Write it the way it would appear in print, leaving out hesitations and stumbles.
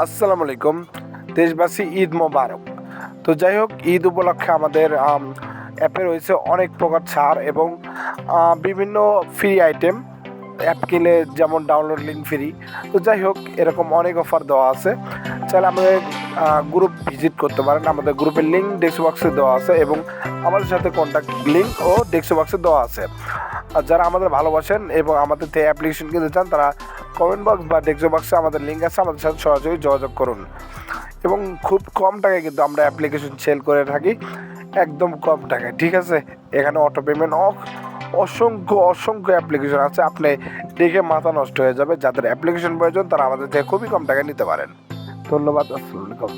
আসসালামু আলাইকুম। দেশবাসী ঈদ মোবারক। তো যাই হোক, ঈদ উপলক্ষে আমাদের অ্যাপে রয়েছে অনেক প্রকার ছাড় এবং বিভিন্ন ফ্রি আইটেম। অ্যাপ কিনলে যেমন ডাউনলোড লিঙ্ক ফ্রি। তো যাই হোক, এরকম অনেক অফার দেওয়া আছে। চাইলে আমাদের গ্রুপ ভিজিট করতে পারেন। আমাদের গ্রুপের লিঙ্ক ডেস্ক বক্সে দেওয়া আছে এবং আমাদের সাথে কন্ট্যাক্ট লিঙ্ক ও ডেস্ক বক্সে দেওয়া আছে। আর যারা আমাদের ভালোবাসেন এবং আমাদের থেকে অ্যাপ্লিকেশন কিনতে চান, তারা কমেন্ট বক্স বা ডেস্ক বক্সে আমাদের লিঙ্ক আছে, আমাদের সাথে সরাসরি যোগাযোগ করুন। এবং খুব কম টাকায় কিন্তু আমরা অ্যাপ্লিকেশন সেল করে থাকি, একদম কম টাকায়। ঠিক আছে, এখানে অটো পেমেন্ট অসংখ্য অ্যাপ্লিকেশন আছে, আপনি দেখে মাথা নষ্ট হয়ে যাবে। যাদের অ্যাপ্লিকেশন প্রয়োজন তারা আমাদের থেকে খুবই কম টাকায় নিতে পারেন। ধন্যবাদ। আসসালামু আলাইকুম।